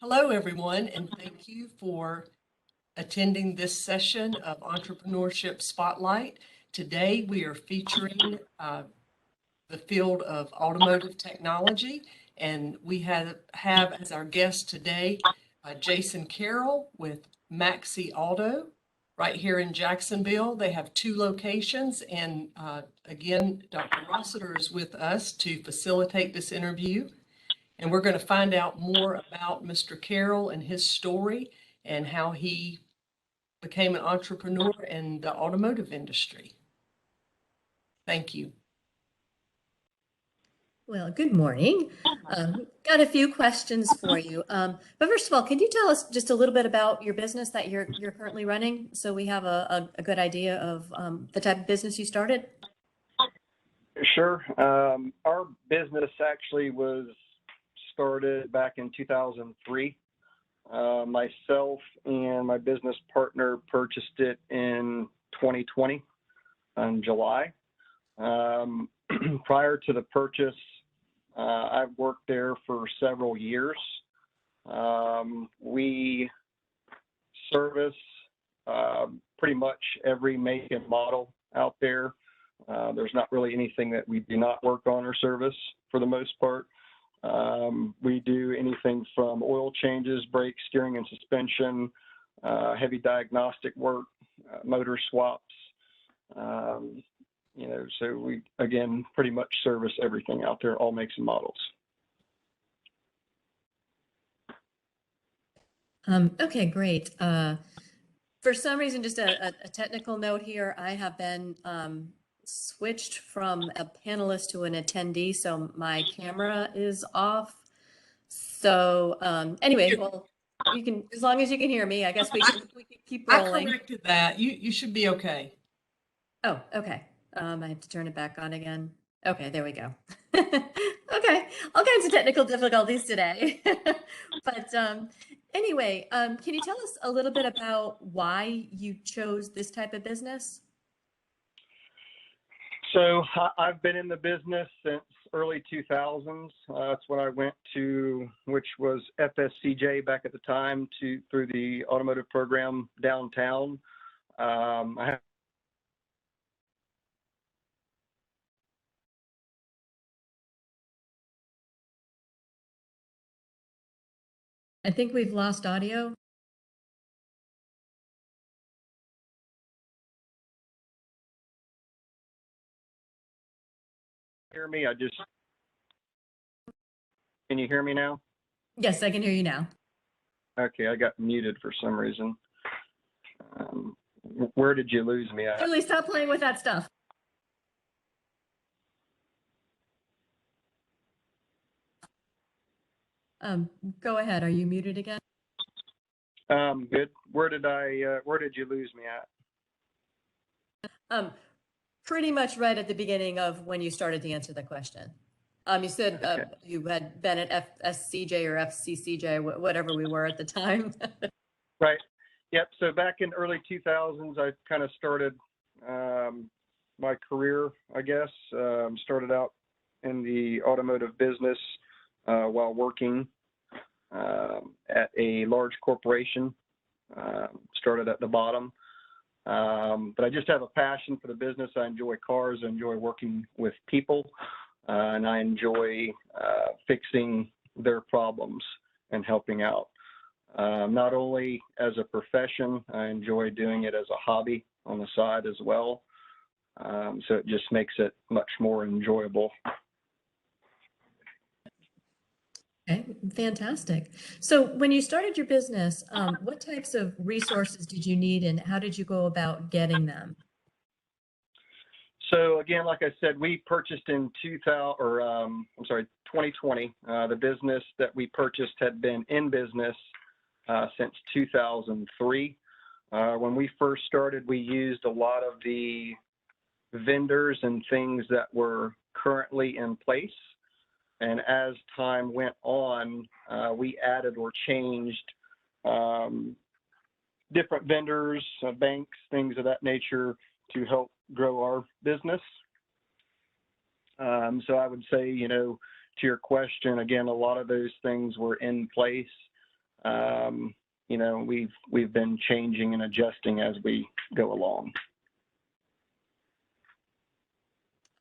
Hello, everyone, and thank you for attending this session of Entrepreneurship Spotlight. Today, we are featuring the field of automotive technology, and we have as our guest today Jason Carroll with Maxi Auto right here in Jacksonville. They have two locations, and again, Dr. Rossiter is with us to facilitate this interview. And we're going to find out more about Mr. Carroll and his story and how he became an entrepreneur in the automotive industry. Thank you. Well, good morning. Got a few questions for you. But first of all, can you tell us just a little bit about your business that you're currently running, so we have a good idea of the type of business you started? Sure. Our business actually was started back in 2003. Myself and my business partner purchased it in 2020 in July. Prior to the purchase, I've worked there for several years. We service pretty much every make and model out there. There's not really anything that we do not work on or service for the most part. We do anything from oil changes, brakes, steering and suspension, heavy diagnostic work, motor swaps. So we, again, pretty much service everything out there, all makes and models. Okay, great. For some reason, just a technical note here, I have been switched from a panelist to an attendee, so my camera is off. So anyway, well, you can, as long as you can hear me, I guess we can keep rolling. I corrected that. You should be okay. Oh, okay. I have to turn it back on again. Okay, there we go. Okay, all kinds of technical difficulties today. But anyway, can you tell us a little bit about why you chose this type of business? So I've been in the business since early 2000s. That's when I went to, which was FSCJ back at the time, through the automotive program downtown. I think we've lost audio. Hear me? Can you hear me now? Yes, I can hear you now. Okay, I got muted for some reason. Where did you lose me at? Julie, stop playing with that stuff. Go ahead. Are you muted again? Good. Where did you lose me at? Pretty much right at the beginning of when you started to answer the question. You said Okay. You had been at FSCJ or FCCJ, whatever we were at the time. Right. Yep. So back in early 2000s, I kind of started my career, I guess. Started out in the automotive business while working at a large corporation. Started at the bottom. But I just have a passion for the business. I enjoy cars. I enjoy working with people. And I enjoy fixing their problems and helping out. Not only as a profession, I enjoy doing it as a hobby on the side as well. So it just makes it much more enjoyable. Okay, fantastic. So when you started your business, what types of resources did you need and how did you go about getting them? So again, like I said, we purchased in 2020. The business that we purchased had been in business since 2003. When we first started, we used a lot of the vendors and things that were currently in place. And as time went on, we added or changed different vendors, banks, things of that nature to help grow our business. So I would say, to your question, again, a lot of those things were in place. You know, we've been changing and adjusting as we go along.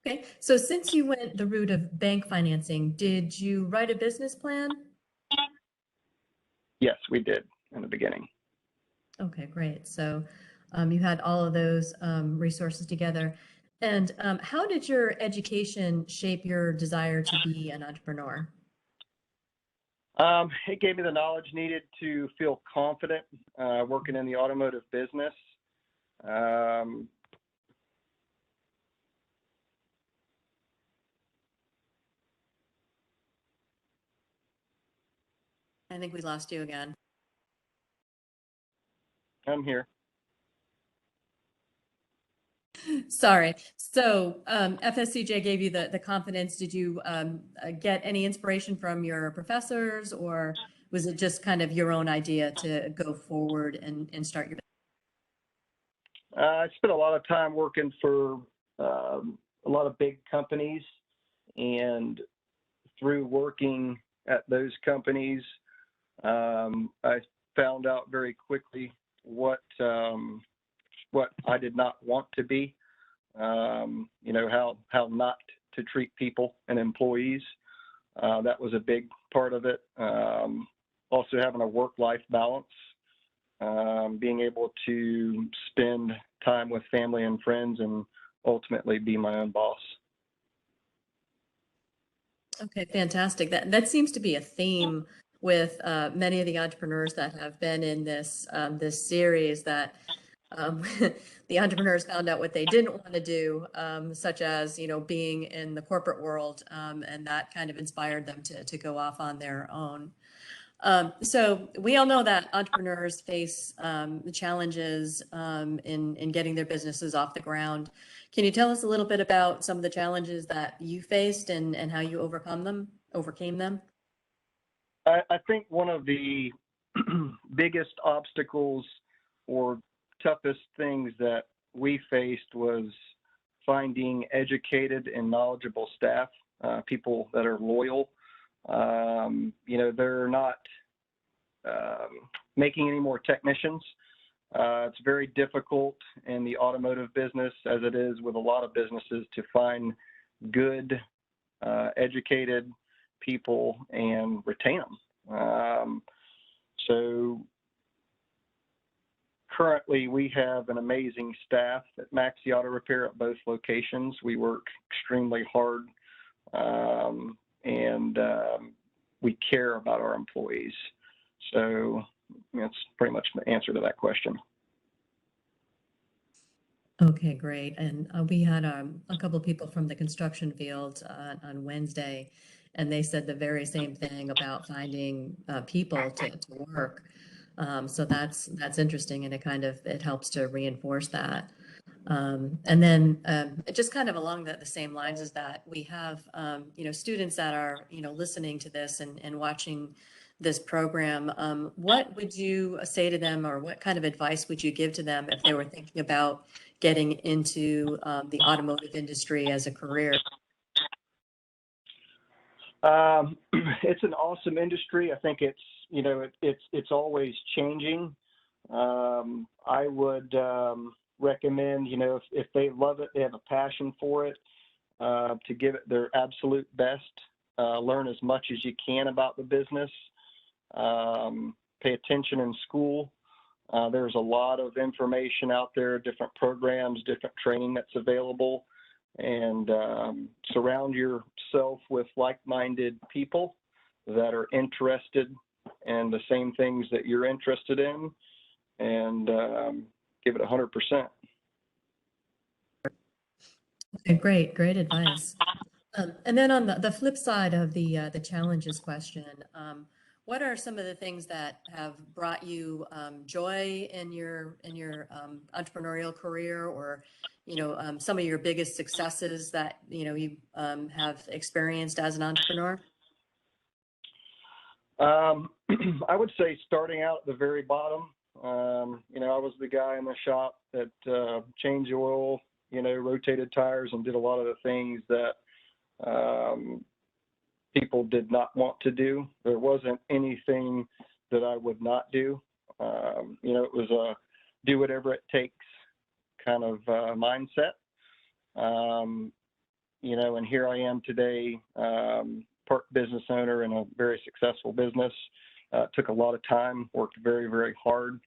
Okay, so since you went the route of bank financing, did you write a business plan? Yes, we did in the beginning. Okay, great. So you had all of those resources together. And how did your education shape your desire to be an entrepreneur? It gave me the knowledge needed to feel confident working in the automotive business. I think we lost you again. I'm here. Sorry. So FSCJ gave you the confidence. Did you get any inspiration from your professors, or was it just kind of your own idea to go forward and start your business? I spent a lot of time working for a lot of big companies, and through working at those companies, I found out very quickly what I did not want to be. You know, how not to treat people and employees. That was a big part of it. Also having a work-life balance, being able to spend time with family and friends, and ultimately be my own boss. Okay, fantastic. That seems to be a theme with many of the entrepreneurs that have been in this this series, that the entrepreneurs found out what they didn't want to do, such as, you know, being in the corporate world, and that kind of inspired them to go off on their own. So we all know that entrepreneurs face the challenges in getting their businesses off the ground. Can you tell us a little bit about some of the challenges that you faced and how you overcame them? I think one of the biggest obstacles or toughest things that we faced was finding educated and knowledgeable staff, people that are loyal. You know, they're not making any more technicians. It's very difficult in the automotive business, as it is with a lot of businesses, to find good, educated people and retain them. So currently we have an amazing staff at Maxi Auto Repair at both locations. We work extremely hard, and we care about our employees. So that's pretty much the answer to that question. Okay, great. And we had a couple of people from the construction field on Wednesday, and they said the very same thing about finding people to work. So that's interesting, and it helps to reinforce that. And then just kind of along the same lines as that, we have you know, students that are, you know, listening to this and watching this program. What would you say to them, or what kind of advice would you give to them if they were thinking about getting into the automotive industry as a career? It's an awesome industry. I think it's, you know, it's always changing. I would recommend, you know, if they love it, they have a passion for it, to give it their absolute best. Learn as much as you can about the business. Pay attention in school. There's a lot of information out there, different programs, different training that's available, and surround yourself with like-minded people that are interested in the same things that you're interested in, and give it 100%. Okay, great advice. And then on the flip side of the challenges question, what are some of the things that have brought you joy in your entrepreneurial career, or, you know, some of your biggest successes that, you know, you have experienced as an entrepreneur? I would say starting out at the very bottom. You know, I was the guy in the shop that changed oil, you know, rotated tires, and did a lot of the things that people did not want to do. There wasn't anything that I would not do. It was a do whatever it takes kind of mindset. And here I am today, part business owner in a very successful business. Took a lot of time, worked very, very hard.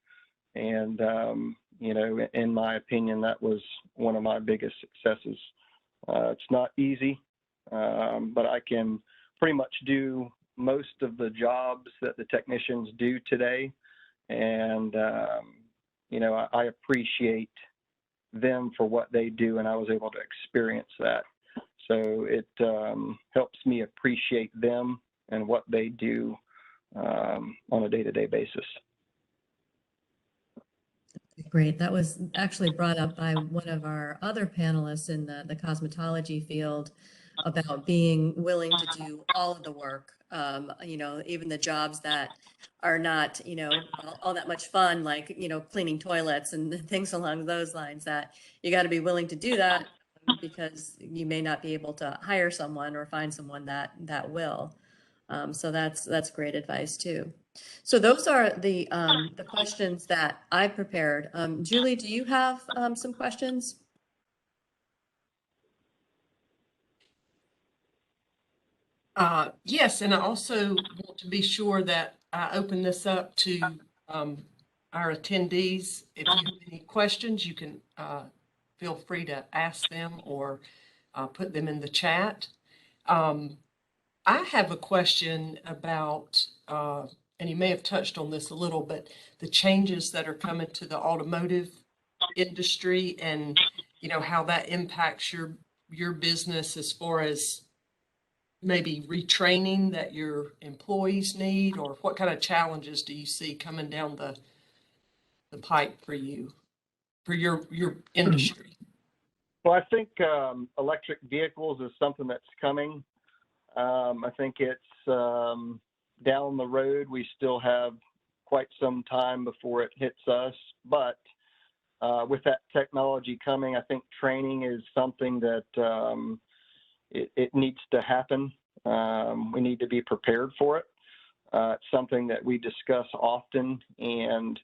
And, in my opinion, that was one of my biggest successes. It's not easy, but I can pretty much do most of the jobs that the technicians do today. And, I appreciate them for what they do, and I was able to experience that. So it helps me appreciate them and what they do on a day-to-day basis. Great. That was actually brought up by one of our other panelists in the cosmetology field about being willing to do all of the work, even the jobs that are not, all that much fun, like, cleaning toilets and things along those lines, that you got to be willing to do that because you may not be able to hire someone or find someone that will. So that's great advice too. So those are the questions that I prepared. Julie, do you have some questions? Yes, and I also want to be sure that I open this up to our attendees. If you have any questions, you can feel free to ask them or put them in the chat. I have a question about, and you may have touched on this a little, but the changes that are coming to the automotive industry and, how that impacts your business as far as maybe retraining that your employees need, or what kind of challenges do you see coming down the pipe for you, for your industry? Well, I think electric vehicles is something that's coming. I think it's down the road. We still have quite some time before it hits us, but with that technology coming, I think training is something that it needs to happen. We need to be prepared for it. It's something that we discuss often, and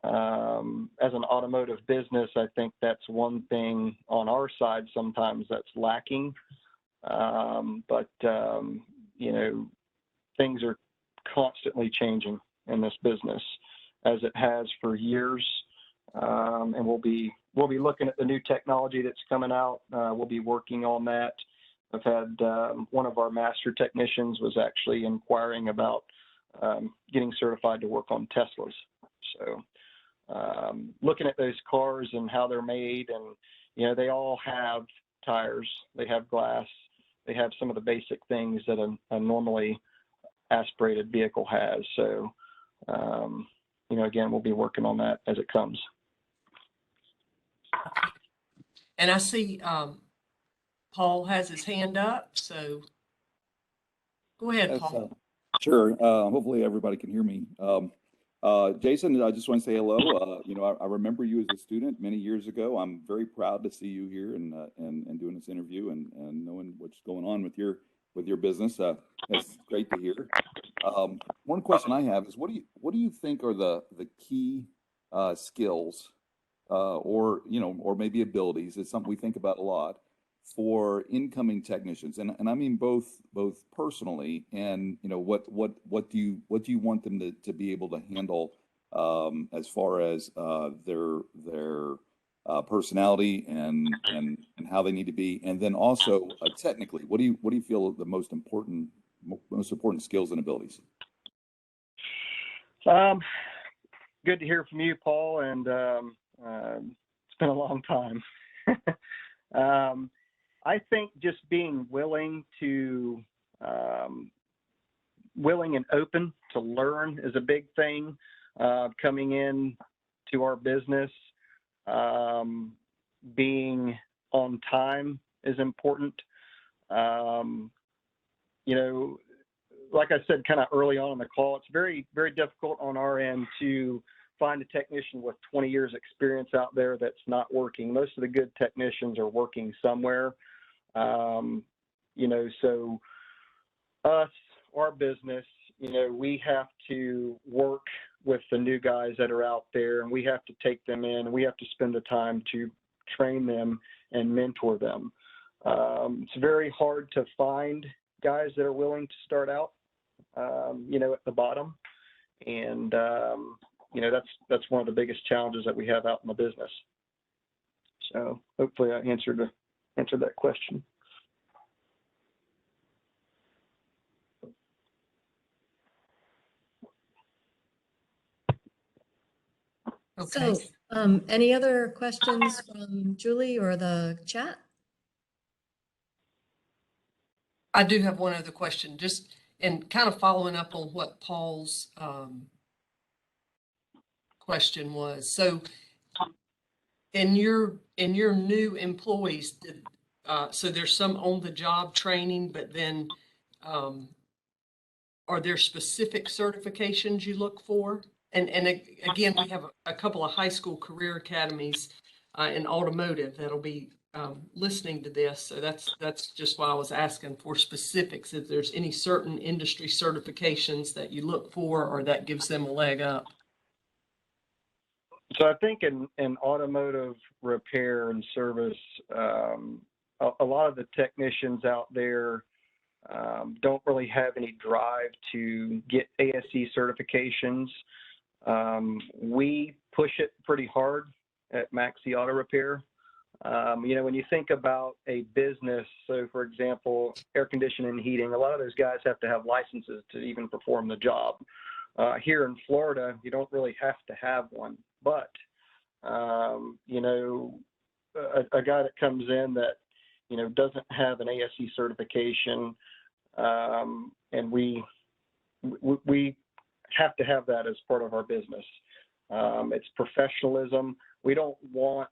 as an automotive business, I think that's one thing on our side sometimes that's lacking. But things are constantly changing in this business, as it has for years. And we'll be looking at the new technology that's coming out. We'll be working on that. I've had one of our master technicians was actually inquiring about getting certified to work on Teslas. So looking at those cars and how they're made, and they all have tires, they have glass, they have some of the basic things that a normally aspirated vehicle has. So again, we'll be working on that as it comes. And I see Paul has his hand up, so go ahead, Paul. Sure. Hopefully everybody can hear me. Jason, I just want to say hello. I remember you as a student many years ago. I'm very proud to see you here and doing this interview and knowing what's going on with your business. That's great to hear. One question I have is, what do you think are the key skills or maybe abilities? It's something we think about a lot for incoming technicians, and I mean both personally and what do you want them to be able to handle as far as their personality and how they need to be, and then also technically, what do you feel are the most important skills and abilities? Good to hear from you, Paul, and it's been a long time. I think just being willing and open to learn is a big thing. Coming in to our business, being on time is important. Like I said, kind of early on in the call, it's very, very difficult on our end to find a technician with 20 years experience out there that's not working. Most of the good technicians are working somewhere. So us, our business we have to work with the new guys that are out there, and we have to take them in, and we have to spend the time to train them and mentor them. It's very hard to find guys that are willing to start out, at the bottom. And, that's one of the biggest challenges that we have out in the business. So hopefully I answered that question. Okay. So, any other questions from Julie or the chat? I do have one other question, just and kind of following up on what Paul's question was. So in your new employees, so there's some on the job training, but then are there specific certifications you look for? And again, we have a couple of high school career academies in automotive that'll be listening to this. So that's just why I was asking for specifics, if there's any certain industry certifications that you look for or that gives them a leg up. So I think in automotive repair and service, a lot of the technicians out there don't really have any drive to get ASE certifications. We push it pretty hard at Maxi Auto Repair. When you think about a business, so for example, air conditioning and heating, a lot of those guys have to have licenses to even perform the job. Here in Florida, you don't really have to have one, but, a guy that comes in that, doesn't have an ASE certification, and we have to have that as part of our business. It's professionalism. We don't want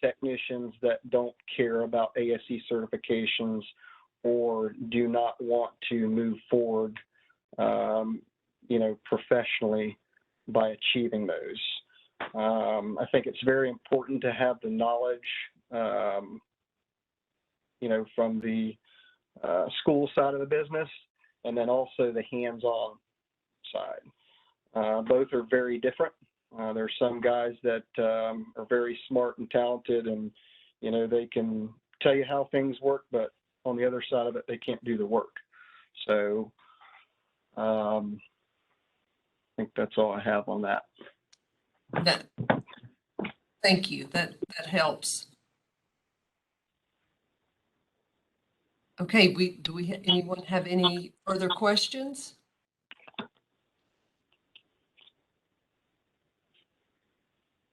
technicians that don't care about ASE certifications or do not want to move forward, professionally by achieving those. I think it's very important to have the knowledge, from the school side of the business, and then also the hands-on side. Both are very different. There's some guys that are very smart and talented, and they can tell you how things work, but on the other side of it, they can't do the work. So I think that's all I have on that. Thank you. That helps. Okay, anyone have any further questions?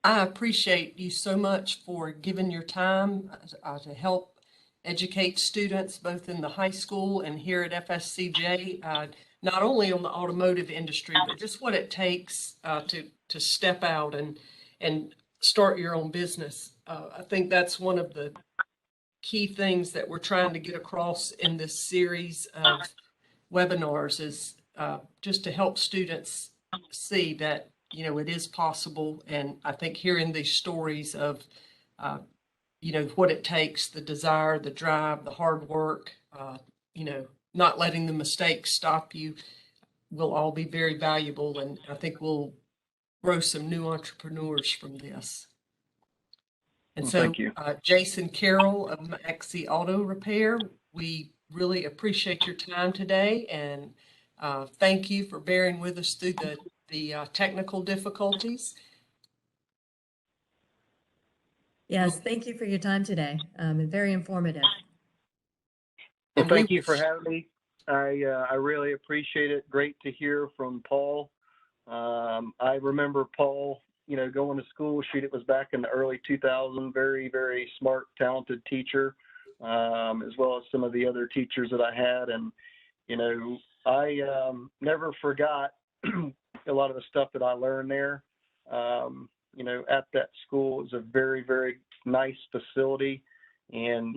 I appreciate you so much for giving your time to help educate students both in the high school and here at FSCJ, not only on the automotive industry, but just what it takes to step out and start your own business. I think that's one of the key things that we're trying to get across in this series of webinars is just to help students see that it is possible. And I think hearing these stories of, what it takes, the desire, the drive, the hard work, not letting the mistakes stop you will all be very valuable. And I think we'll grow some new entrepreneurs from this. And so, thank you. Jason Carroll of Maxi Auto Repair, we really appreciate your time today. And thank you for bearing with us through the technical difficulties. Yes, thank you for your time today. Very informative. Well, thank you for having me. I really appreciate it. Great to hear from Paul. I remember Paul, going to school. It was back in the early 2000s. Very, very smart, talented teacher, as well as some of the other teachers that I had. And, I never forgot a lot of the stuff that I learned there. At that school. It was a very, very nice facility. And,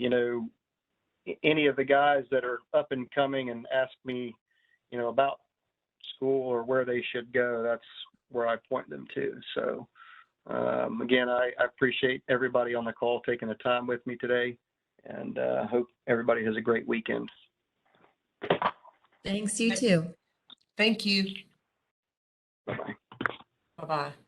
any of the guys that are up and coming and ask me, about school or where they should go, that's where I point them to. So, again, I appreciate everybody on the call taking the time with me today, and hope everybody has a great weekend. Thanks, you too. Thank you. Bye-bye. Bye-bye.